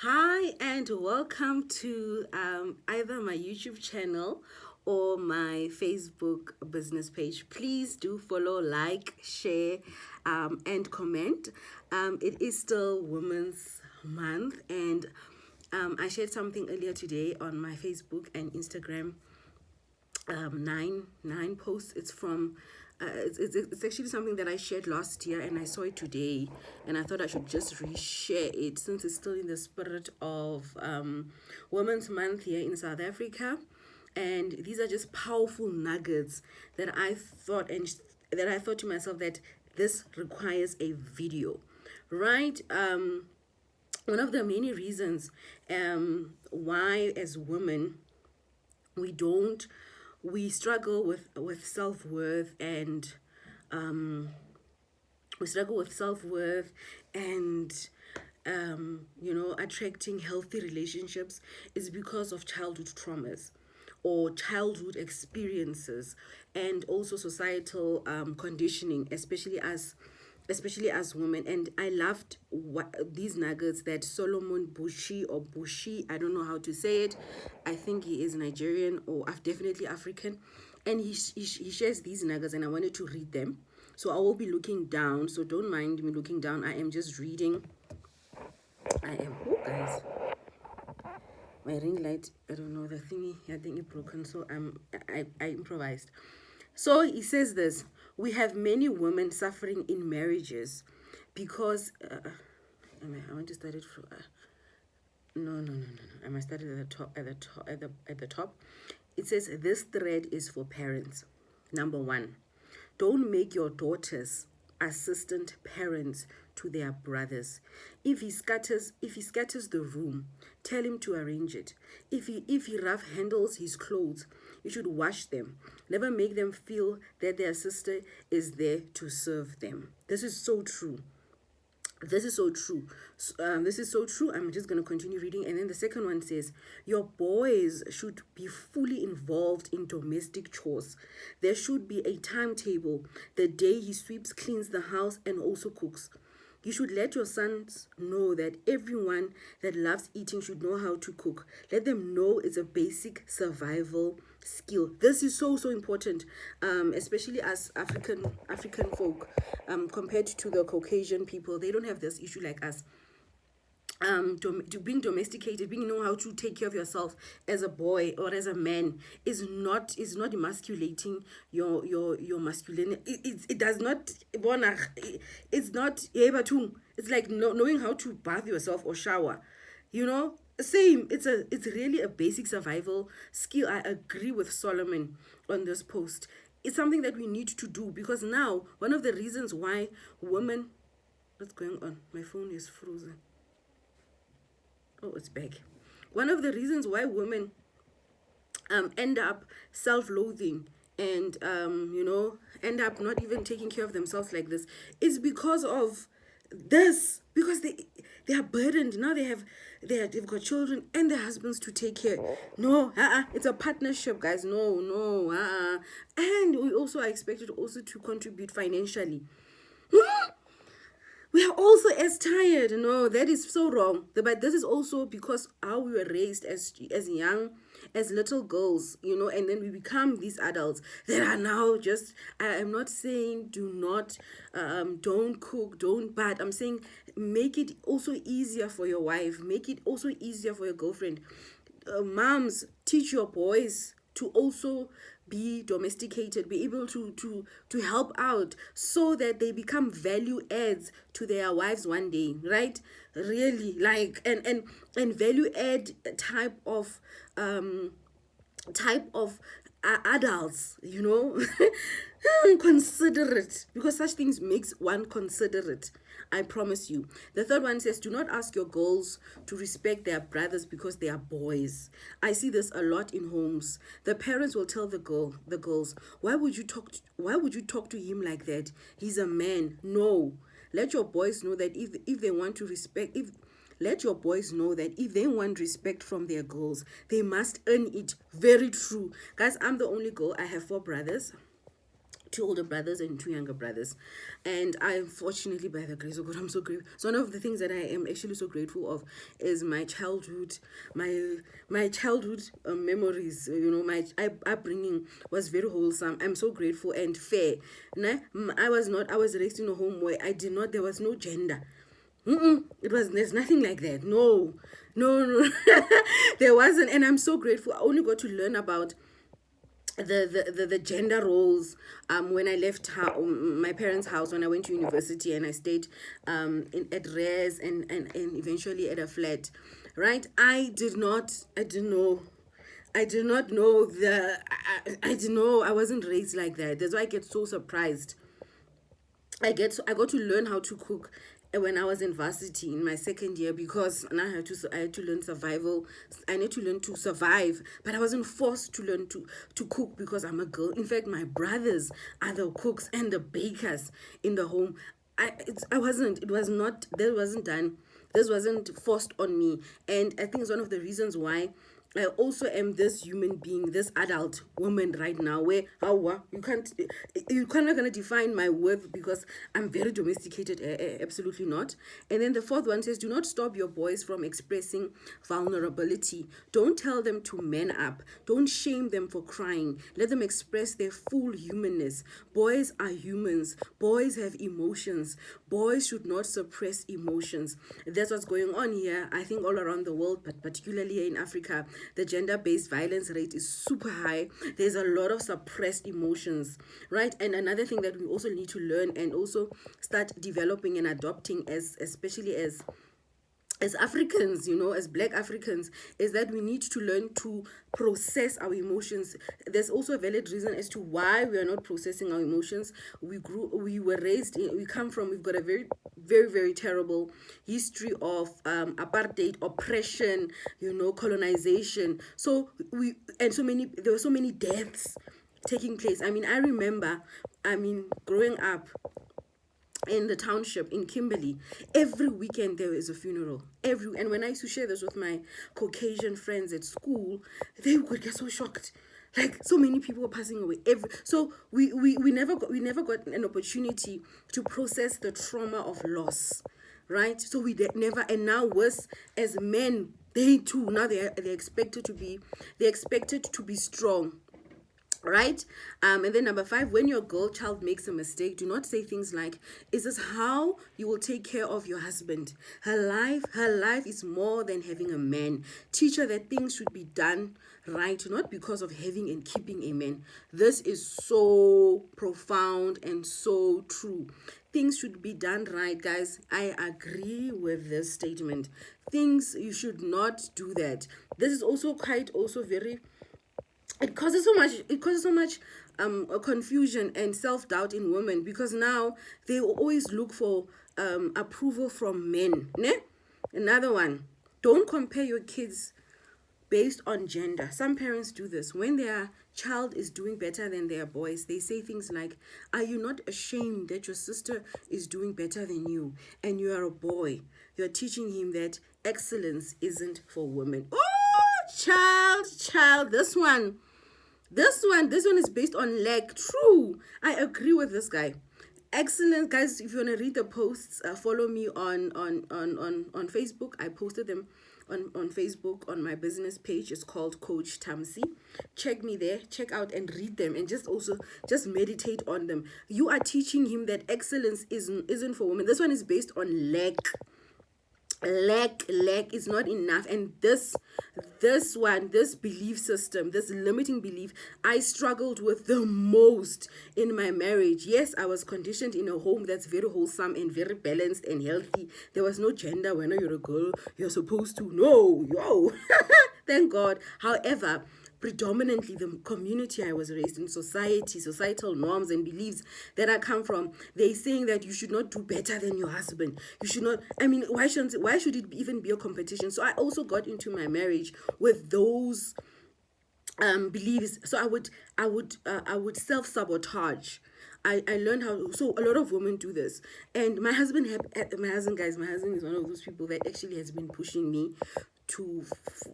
Hi, and welcome to either my YouTube channel or my Facebook business page. Please do follow, like, share, and comment. It is still Women's Month, and I shared something earlier today on my Facebook and Instagram nine posts. It's from it's actually something that I shared last year, and I saw it today, and I thought I should just reshare it since it's still in the spirit of Women's Month here in South Africa. And these are just powerful nuggets that I thought to myself that this requires a video, right? One of the many reasons why as women we don't we struggle with self-worth and we struggle with self-worth and attracting healthy relationships is because of childhood traumas or childhood experiences, and also societal conditioning, especially as women. And I loved these nuggets that Solomon Bushi, or Bushi, I don't know how to say it. I think he is Nigerian or definitely African. And he shares these nuggets, and I wanted to read them. So I will be looking down. So don't mind me looking down. I am just reading. Oh, guys, my ring light, I don't know, the thingy, I think it broken. So I improvised. So he says this: we have many women suffering in marriages because I want to start it from no. I must start it at the top. It says this thread is for parents. Number one, don't make your daughters assistant parents to their brothers. If he scatters the room, tell him to arrange it. If he rough handles his clothes, you should wash them. Never make them feel that their sister is there to serve them. This is so true. This is so true. This is so true. I'm just going to continue reading. And then the second one says, your boys should be fully involved in domestic chores. There should be a timetable the day he sweeps, cleans the house, and also cooks. You should let your sons know that everyone that loves eating should know how to cook. Let them know it's a basic survival skill. This is so important, especially as African folk, compared to the Caucasian people. They don't have this issue like us. To being domesticated, being know how to take care of yourself as a boy or as a man is not emasculating your masculinity. It does not it's not able to. It's like knowing how to bath yourself or shower, same. It's really a basic survival skill. I agree with Solomon on this post. It's something that we need to do, because now one of the reasons why women, what's going on, my phone is frozen. Oh, it's back. One of the reasons why women end up self-loathing and end up not even taking care of themselves like this is because of this, because they are burdened now. They've got children and their husbands to take care. No, it's a partnership, guys. No, and we also are expected also to contribute financially. We are also as tired. No, that is so wrong. But this is also because how we were raised as young, as little girls, and then we become these adults that are now just. I am not saying don't cook, but I'm saying make it also easier for your wife, make it also easier for your girlfriend. Moms, teach your boys to also be domesticated, be able to help out, so that they become value adds to their wives one day, right? Really, like, and value add type of adults, considerate, because such things makes one considerate. I promise you. The third one says, do not ask your girls to respect their brothers because they are boys. I see this a lot in homes. The parents will tell the girls, why would you talk to him like that? He's a man. No. Let your boys know that if they want to respect, if let your boys know that if they want respect from their girls, they must earn it. Very true. Guys, I'm the only girl. I have 4 brothers. two older brothers and two younger brothers. And I, unfortunately, by the grace of God, I'm so grateful. So one of the things that I am actually so grateful of is my childhood, my childhood memories. My upbringing was very wholesome. I'm so grateful and fair. I was raised in a home where there was no gender. There's nothing like that. No. There wasn't. And I'm so grateful. I only got to learn about the gender roles when I left my parents' house, when I went to university, and I stayed at res and eventually at a flat, right? I did not know I did not know I didn't know. I wasn't raised like that. That's why I get so surprised. I got to learn how to cook when I was in varsity in my second year, because now I had to learn survival. I need to learn to survive, but I wasn't forced to learn to cook because I'm a girl. In fact, my brothers are the cooks and the bakers in the home. I wasn't. It was not. That wasn't done. This wasn't forced on me, and I think it's one of the reasons why I also am this human being, this adult woman right now, where you're not gonna define my worth because I'm very domesticated. Absolutely not. And then the fourth one says, do not stop your boys from expressing vulnerability. Don't tell them to man up. Don't shame them for crying. Let them express their full humanness. Boys are humans. Boys have emotions. Boys should not suppress emotions. That's what's going on here, I think, all around the world, but particularly here in Africa. The gender-based violence rate is super high. There's a lot of suppressed emotions, right? And another thing that we also need to learn and also start developing and adopting, especially as Africans, as Black Africans, is that we need to learn to process our emotions. There's also a valid reason as to why we are not processing our emotions. We've got a very, very, very terrible history of apartheid, oppression, colonization. There were so many deaths taking place. I remember, growing up in the township in Kimberley, every weekend there is a funeral. And when I used to share this with my Caucasian friends at school, they would get so shocked. Like, so many people were passing away. So we never got an opportunity to process the trauma of loss, right? So we never. And now, worse, as men, they too, now they're expected to be strong, right? And then number 5, when your girl child makes a mistake, do not say things like, is this how you will take care of your husband? Her life is more than having a man. Teach her that things should be done right, not because of having and keeping a man. This is so profound and so true. Things should be done right, guys. I agree with this statement. You should not do that. This is also very, it causes so much confusion and self-doubt in women, because now they always look for approval from men, ne? Another one, don't compare your kids based on gender. Some parents do this. When their child is doing better than their boys, they say things like, are you not ashamed that your sister is doing better than you and you are a boy? You're teaching him that excellence isn't for women. Oh, child, this one is based on lack. True. I agree with this guy. Excellent, guys. If you want to read the posts, follow me on Facebook. I posted them on Facebook on my business page. It's called Coach Tamsi. Check me there. Check out and read them, and just meditate on them. You are teaching him that excellence isn't for women. This one is based on lack is not enough. And this belief system, this limiting belief, I struggled with the most in my marriage. Yes, I was conditioned in a home that's very wholesome and very balanced and healthy. There was no gender. When you're a girl, you're supposed to yo thank God. However, predominantly the community I was raised in, societal norms and beliefs that I come from, they saying that you should not do better than your husband. You should not. Why should it even be a competition? So I also got into my marriage with those beliefs. So I would self-sabotage. I learned how. So a lot of women do this, and my husband is one of those people that actually has been pushing me to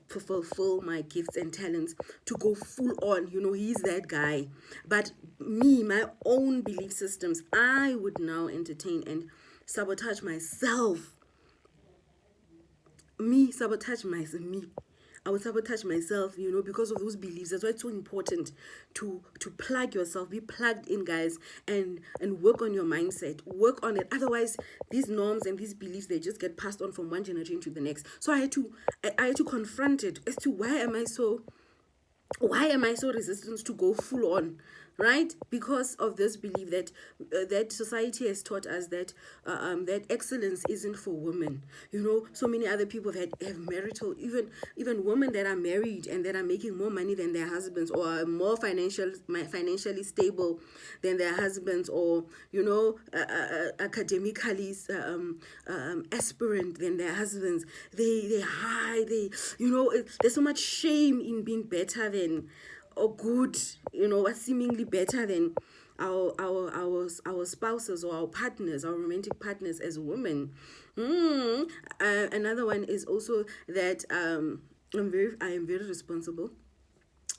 fulfill my gifts and talents, to go full on. He's that guy. But me, my own belief systems, I would now entertain and sabotage myself. I would sabotage myself, because of those beliefs. That's why it's so important to plug yourself, be plugged in, guys, and work on your mindset, work on it. Otherwise, these norms and these beliefs, they just get passed on from one generation to the next. So I had to confront it as to why am I so resistant to go full on, right? Because of this belief that society has taught us that that excellence isn't for women. So many other people have marital, even women that are married and that are making more money than their husbands, or are more financially stable than their husbands, or academically aspirant than their husbands. They hide. There's so much shame in being better than, or good, seemingly better than our spouses or our partners, our romantic partners as women. Another one is also that I am very responsible.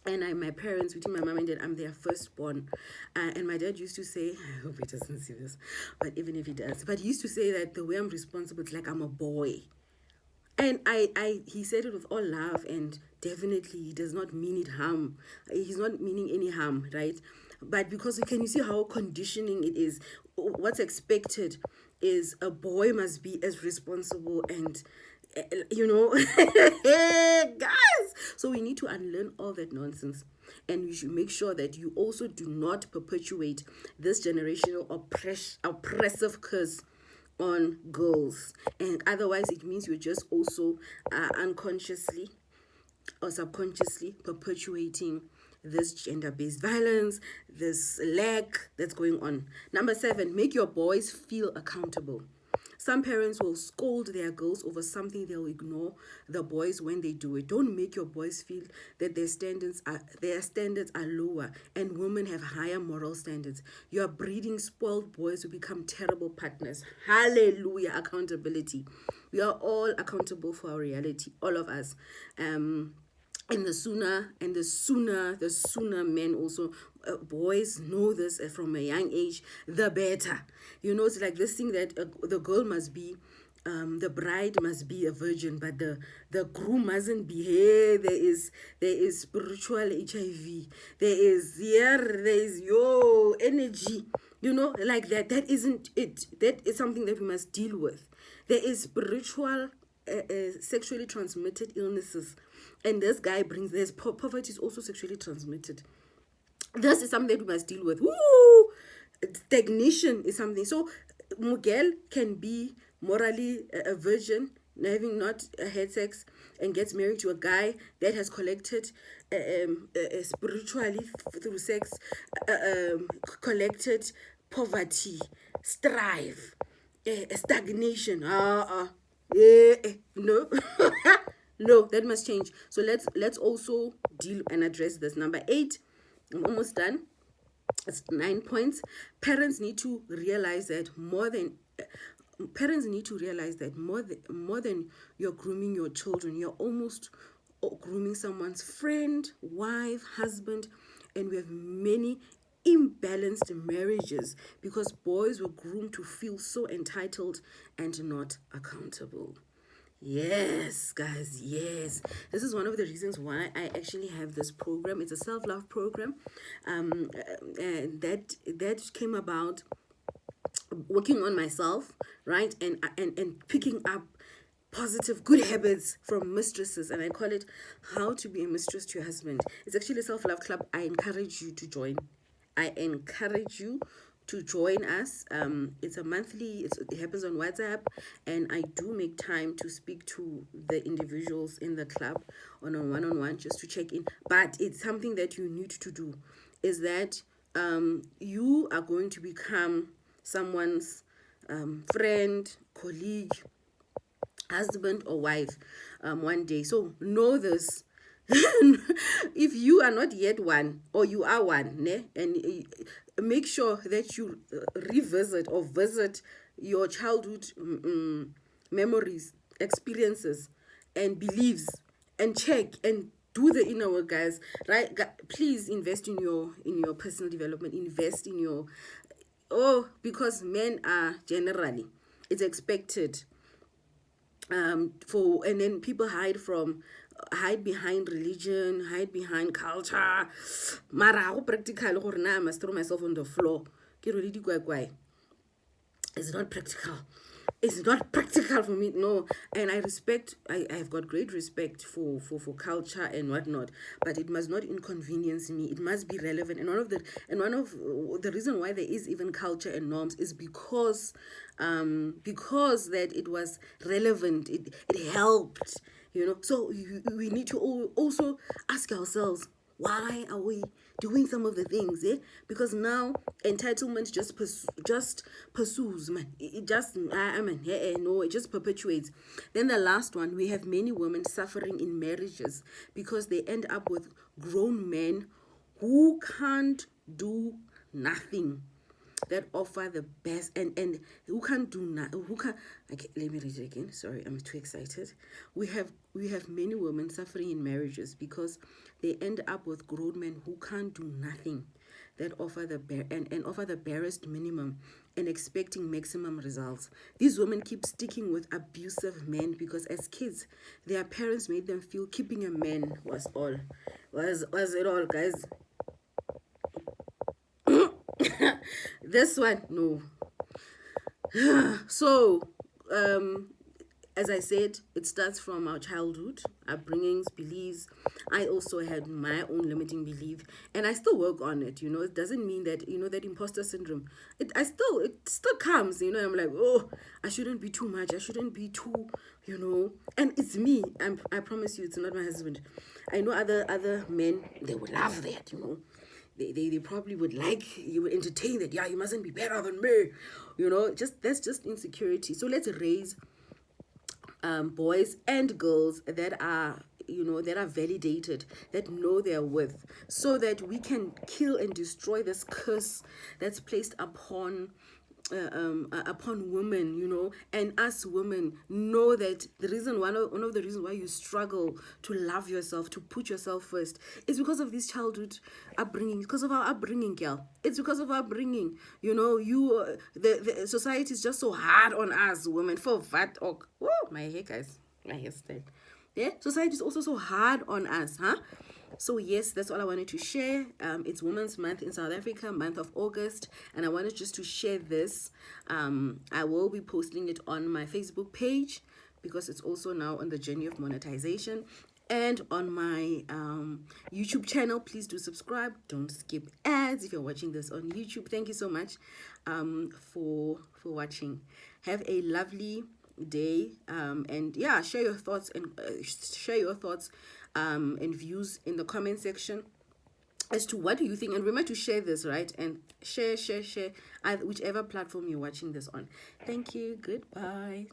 And my parents, between my mom and dad, I'm their firstborn. And my dad used to say, I hope he doesn't see this, but even if he does, but he used to say that the way I'm responsible, it's like I'm a boy. And he said it with all love, and definitely he does not mean it harm. He's not meaning any harm, right? But because can you see how conditioning it is? What's expected is a boy must be as responsible and guys. So we need to unlearn all that nonsense, and we should make sure that you also do not perpetuate this generational oppressive curse on girls. And otherwise, it means you're just also unconsciously or subconsciously perpetuating this gender-based violence, this lack that's going on. Number 7, make your boys feel accountable. Some parents will scold their girls over something. They'll ignore the boys when they do it. Don't make your boys feel that their standards are lower and women have higher moral standards. You are breeding spoiled boys who become terrible partners. Hallelujah, accountability. We are all accountable for our reality, all of us. And the sooner men also, boys know this from a young age, the better. It's like this thing that the girl must be, the bride must be a virgin, but the groom mustn't be. Hey, there is spiritual HIV. There is your energy. Like that. That isn't it. That is something that we must deal with. There is spiritual, sexually transmitted illnesses. And this guy brings this. Poverty is also sexually transmitted. This is something that we must deal with. Woo! Stagnation is something. So Miguel can be morally a virgin, having not had sex, and gets married to a guy that has collected spiritually through sex, collected poverty, strife, stagnation. No. No, that must change. So let's also deal and address this. Number 8, I'm almost done. It's 9 points. Parents need to realize that more than you're grooming your children, you're almost grooming someone's friend, wife, husband. And we have many imbalanced marriages because boys were groomed to feel so entitled and not accountable. Yes, guys, yes. This is one of the reasons why I actually have this program. It's a self-love program, and that came about working on myself, right, and picking up positive good habits from mistresses, and I call it How to Be a Mistress to Your Husband. It's actually a self-love club. I encourage you to join. Us. It's a monthly, it happens on WhatsApp, and I do make time to speak to the individuals in the club on a one-on-one just to check in. But it's something that you need to do, is that you are going to become someone's friend, colleague, husband or wife one day. So know this. If you are not yet one, or you are one, and make sure that you revisit or visit your childhood memories, experiences, and beliefs, and check and do the inner work, guys. Right? Please invest in your personal development. Invest in your because men are generally, it's expected for, and then people hide behind religion, hide behind culture. Mara go practical gore na I must throw myself on the floor ke really di kwai. It's not practical. It's not practical for me, no. And I've got great respect for culture and whatnot, but it must not inconvenience me. It must be relevant. And one of the reason why there is even culture and norms is because that it was relevant. It helped, So we need to also ask ourselves, why are we doing some of the things, because now entitlement just pursues, man. It just no, it just perpetuates. Then the last one, we have many women suffering in marriages because they end up with grown men who can't do nothing, that offer the best, and who can do not, who can, okay, let me read it again, sorry, I'm too excited. We have many women suffering in marriages because they end up with grown men who can't do nothing, that offer and offer the barest minimum and expecting maximum results. These women keep sticking with abusive men because as kids their parents made them feel keeping a man was it all, guys. This one, no. So, as I said, it starts from our childhood, upbringings, beliefs. I also had my own limiting belief, and I still work on it. It doesn't mean that that imposter syndrome. It still comes. I'm like, oh, I shouldn't be too much. I shouldn't be too, And it's me. I promise you, it's not my husband. I know other men, they would love that. They probably would you would entertain that. Yeah, you mustn't be better than me. That's just insecurity. So let's raise boys and girls that are validated, that know their worth, so that we can kill and destroy this curse that's placed upon women, and us women know that one of the reasons why you struggle to love yourself, to put yourself first, is because of this childhood upbringing, because of our upbringing, girl. It's because of our upbringing. The society is just so hard on us women for that. Oh, my hair, guys, my hairstyle. Yeah, society is also so hard on us, huh? So yes, that's all I wanted to share. It's Women's Month in South Africa, month of August, and I wanted just to share this. I will be posting it on my Facebook page because it's also now on the journey of monetization, and on my YouTube channel. Please do subscribe. Don't skip ads if you're watching this on YouTube. Thank you so much for watching. Have a lovely day, and yeah, share your thoughts and views in the comment section as to what do you think. And remember to share this, right? And share whichever platform you're watching this on. Thank you. Goodbye.